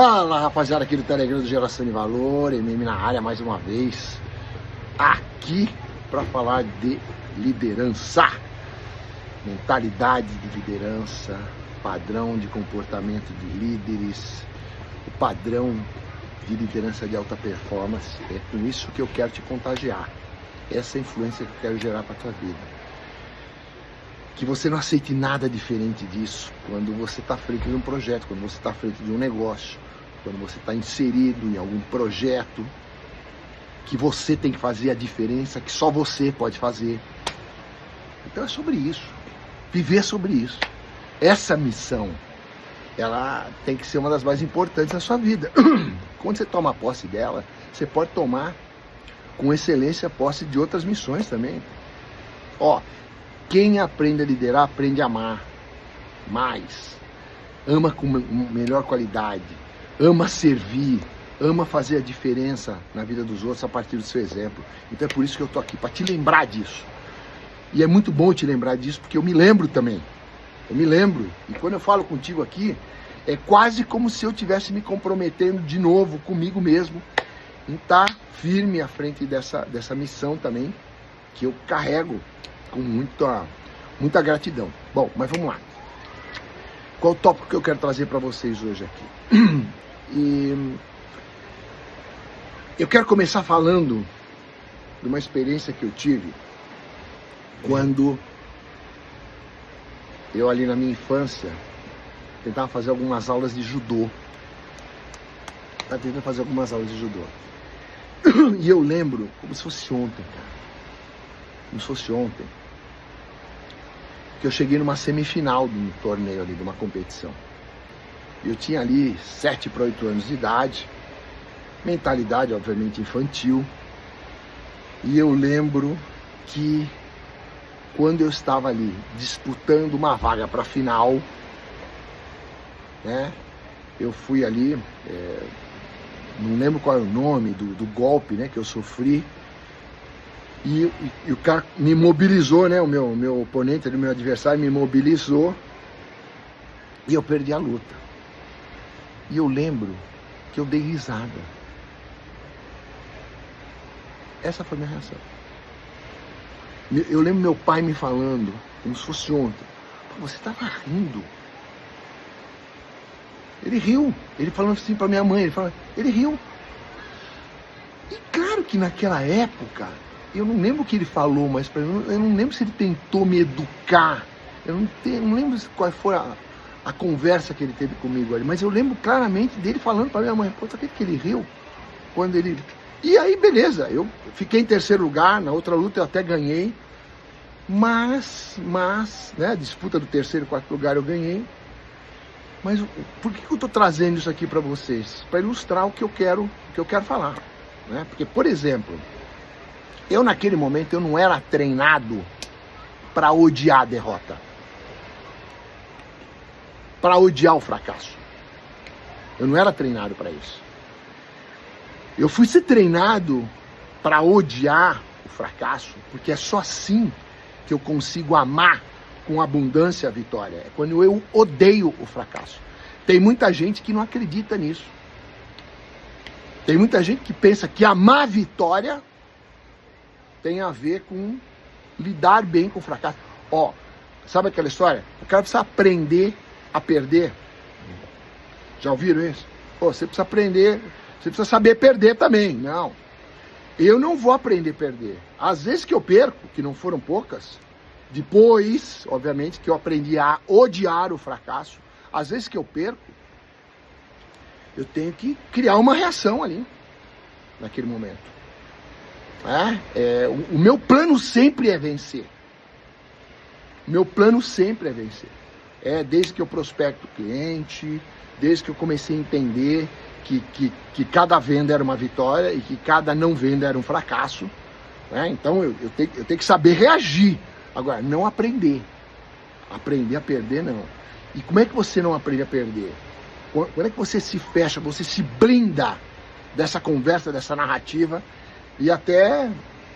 Fala, rapaziada, aqui do Telegram do Geração de Valor, MM na área mais uma vez, aqui para falar de liderança, mentalidade de liderança, padrão de comportamento de líderes, o padrão de liderança de alta performance. É com isso que eu quero te contagiar, essa influência que eu quero gerar para a tua vida. Que você não aceite nada diferente disso quando você está à frente de um projeto, quando você está à frente de um negócio, quando você está inserido em algum projeto, que você tem que fazer a diferença, que só você pode fazer. Então é sobre isso, viver sobre isso. Essa missão, ela tem que ser uma das mais importantes da sua vida. Quando você toma posse dela, você pode tomar com excelência posse de outras missões também. Ó, quem aprende a liderar, aprende a amar mais, ama com melhor qualidade, ama servir, ama fazer a diferença na vida dos outros a partir do seu exemplo. Então é por isso que eu tô aqui, para te lembrar disso. E é muito bom te lembrar disso, porque eu me lembro também. Eu me lembro. E quando eu falo contigo aqui, é quase como se eu estivesse me comprometendo de novo comigo mesmo em estar firme à frente dessa missão também, que eu carrego com muita gratidão. Bom, mas vamos lá. Qual o tópico que eu quero trazer para vocês hoje aqui? E eu quero começar falando de uma experiência que eu tive quando eu, ali na minha infância, tentava fazer algumas aulas de judô. E eu lembro como se fosse ontem, cara. Como se fosse ontem, que eu cheguei numa semifinal de um torneio ali, de uma competição. Eu tinha ali 7 para 8 anos de idade, mentalidade obviamente infantil, e eu lembro que quando eu estava ali disputando uma vaga para a final, né, eu fui ali, não lembro qual é o nome do golpe, né, que eu sofri, e o cara me mobilizou, né? O meu oponente, o meu adversário me mobilizou e eu perdi a luta. E eu lembro que eu dei risada. Essa foi a minha reação. Eu lembro meu pai me falando, como se fosse ontem: você estava rindo. Ele riu. Ele falando assim para minha mãe, ele riu. E claro que naquela época, eu não lembro o que ele falou, mas eu não lembro se ele tentou me educar. Eu não lembro qual foi a conversa que ele teve comigo ali, mas eu lembro claramente dele falando para minha mãe: pô, sabe que ele riu? Quando ele... E aí, beleza, eu fiquei em terceiro lugar, na outra luta eu até ganhei, mas né, a disputa do terceiro e quarto lugar eu ganhei. Mas por que eu estou trazendo isso aqui para vocês? Para ilustrar o que eu quero falar, né? Porque, por exemplo, eu naquele momento eu não era treinado para odiar a derrota, para odiar o fracasso. Eu não era treinado para isso. Eu fui ser treinado para odiar o fracasso, porque é só assim que eu consigo amar com abundância a vitória. É quando eu odeio o fracasso. Tem muita gente que não acredita nisso. Tem muita gente que pensa que amar a vitória tem a ver com lidar bem com o fracasso. Ó, sabe aquela história? O cara precisa aprender a perder. Já ouviram isso? Pô, você precisa aprender, você precisa saber perder também. Não, eu não vou aprender a perder. Às vezes que eu perco, que não foram poucas, depois, obviamente, que eu aprendi a odiar o fracasso, às vezes que eu perco, eu tenho que criar uma reação ali, naquele momento. O meu plano sempre é vencer. Meu plano sempre é vencer. Desde que eu prospecto o cliente, desde que eu comecei a entender que cada venda era uma vitória e que cada não venda era um fracasso. Então eu tenho que saber reagir. Agora, não aprender. Aprender a perder, não. E como é que você não aprende a perder? Quando é que você se fecha, você se blinda dessa conversa, dessa narrativa e até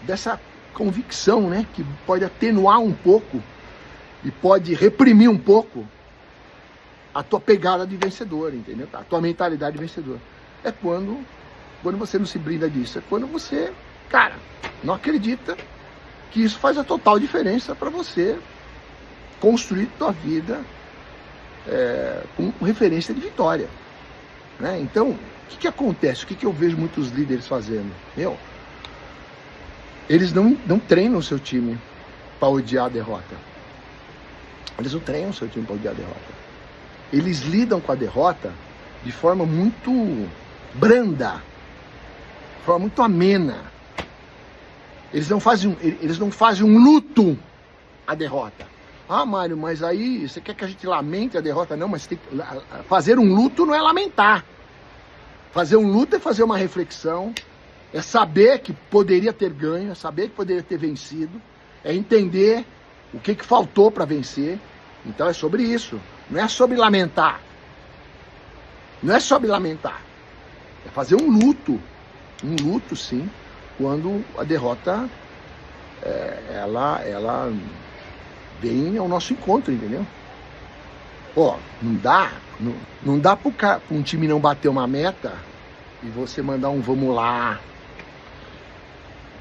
dessa convicção, né, que pode atenuar um pouco e pode reprimir um pouco a tua pegada de vencedor, entendeu? A tua mentalidade de vencedor. É quando você não se brinda disso. É quando você, cara, não acredita que isso faz a total diferença para você construir tua vida com referência de vitória, né? Então, o que acontece? O que eu vejo muitos líderes fazendo? Eles não treinam o seu time para odiar a derrota. Eles não treinam o seu time para odiar a derrota. Eles lidam com a derrota de forma muito branda, de forma muito amena. Eles não fazem um luto à derrota. Ah, Mário, mas aí você quer que a gente lamente a derrota? Não, mas fazer um luto não é lamentar. Fazer um luto é fazer uma reflexão, é saber que poderia ter ganho, é saber que poderia ter vencido, é entender o que faltou para vencer. Então é sobre isso, não é sobre lamentar. Não é sobre lamentar. É fazer um luto sim, quando a derrota ela vem ao nosso encontro, entendeu? Ó, não dá para um time não bater uma meta e você mandar um vamos lá.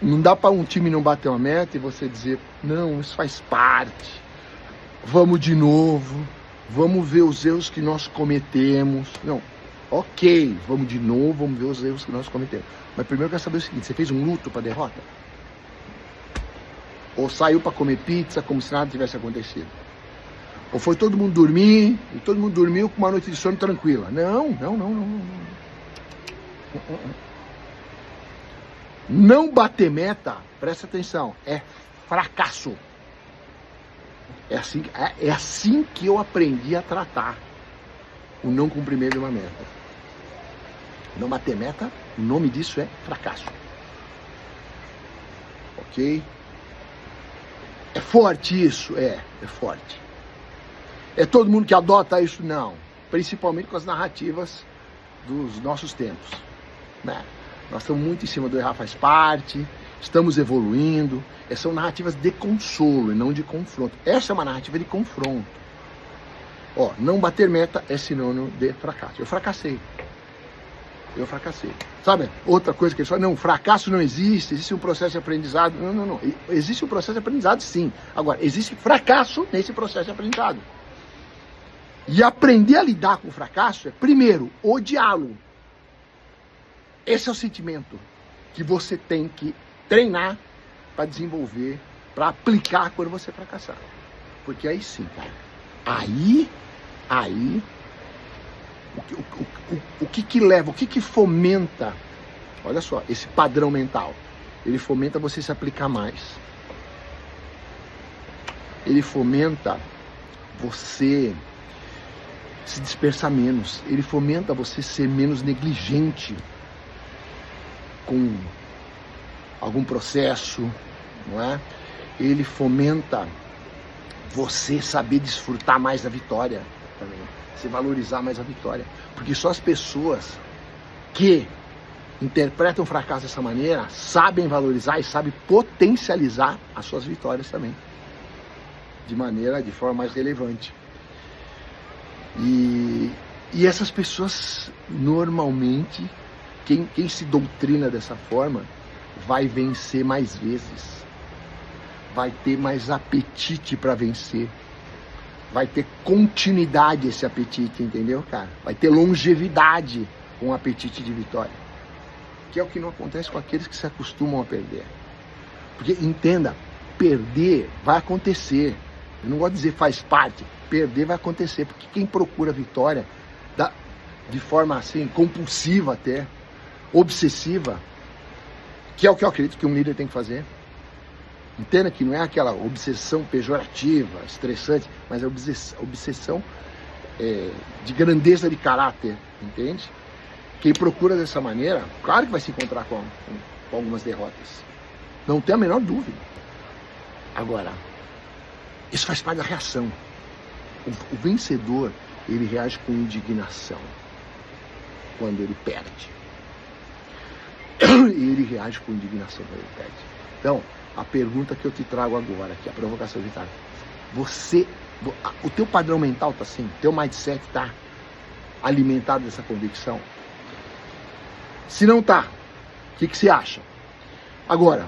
Não dá para um time não bater uma meta e você dizer, não, isso faz parte. Vamos de novo, vamos ver os erros que nós cometemos. Não, ok, vamos de novo, vamos ver os erros que nós cometemos. Mas primeiro eu quero saber o seguinte, você fez um luto para a derrota? Ou saiu para comer pizza como se nada tivesse acontecido? Ou foi todo mundo dormir e todo mundo dormiu com uma noite de sono tranquila? Não. Não bater meta, presta atenção, é fracasso. É assim que eu aprendi a tratar o não cumprimento de uma meta. Não bater meta, o nome disso é fracasso. Ok? É forte isso? É forte. É todo mundo que adota isso? Não. Principalmente com as narrativas dos nossos tempos, né? Nós estamos muito em cima do errar faz parte, estamos evoluindo. São narrativas de consolo e não de confronto. Essa é uma narrativa de confronto. Ó, não bater meta é sinônimo de fracasso. Eu fracassei. Sabe, outra coisa que eles falam, não, fracasso não existe, existe um processo de aprendizado. Não. Existe um processo de aprendizado, sim. Agora, existe fracasso nesse processo de aprendizado. E aprender a lidar com o fracasso é, primeiro, odiá-lo. Esse é o sentimento que você tem que treinar para desenvolver, para aplicar quando você fracassar. Porque aí sim, cara, aí, o que leva, o que fomenta, olha só, esse padrão mental, ele fomenta você se aplicar mais. Ele fomenta você se dispersar menos. Ele fomenta você ser menos negligente com algum processo, não é? Ele fomenta você saber desfrutar mais da vitória também, se valorizar mais a vitória, porque só as pessoas que interpretam o fracasso dessa maneira sabem valorizar e sabem potencializar as suas vitórias também, de forma mais relevante. E essas pessoas, normalmente, quem se doutrina dessa forma, vai vencer mais vezes, vai ter mais apetite para vencer, vai ter continuidade esse apetite, entendeu, cara? Vai ter longevidade com o apetite de vitória, que é o que não acontece com aqueles que se acostumam a perder. Porque, entenda, perder vai acontecer. Eu não gosto de dizer faz parte, perder vai acontecer, porque quem procura vitória de forma assim, compulsiva até, obsessiva, que é o que eu acredito que um líder tem que fazer. Entenda que não é aquela obsessão pejorativa, estressante, mas é obsessão de grandeza de caráter, entende? Quem procura dessa maneira, claro que vai se encontrar com algumas derrotas. Não tem a menor dúvida. Agora, isso faz parte da reação. O vencedor, ele reage com indignação quando ele perde. E ele reage com indignação quando ele perde. Então, a pergunta que eu te trago agora, que é a provocação vital: você O teu padrão mental tá assim, teu mindset tá alimentado dessa convicção. Se não tá, o que você acha? Agora,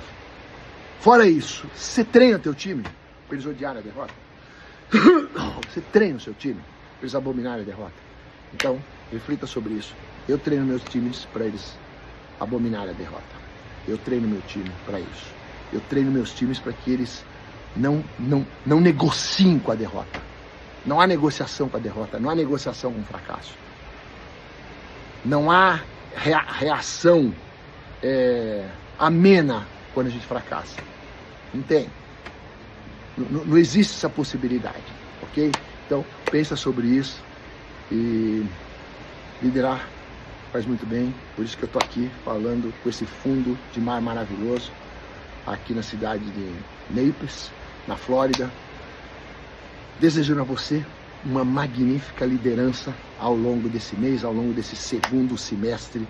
fora isso, você treina teu time para eles odiarem a derrota? Você treina o seu time para eles abominarem a derrota? Então, reflita sobre isso. Eu treino meus times para eles abominarem a derrota. Eu treino meu time para isso. Eu treino meus times para que eles não negociem com a derrota. Não há negociação com a derrota, não há negociação com o fracasso. Não há reação amena quando a gente fracassa. Não tem. Não existe essa possibilidade, ok? Então, pensa sobre isso e liderar faz muito bem. Por isso que eu tô aqui falando com esse fundo de mar maravilhoso aqui na cidade de Naples, na Flórida, desejando a você uma magnífica liderança ao longo desse mês, ao longo desse segundo semestre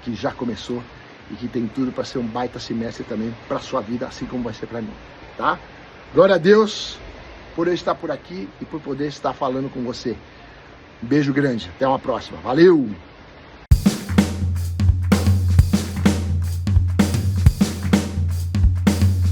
que já começou e que tem tudo para ser um baita semestre também para sua vida, assim como vai ser para mim, tá? Glória a Deus por eu estar por aqui e por poder estar falando com você. Um beijo grande, até uma próxima. Valeu!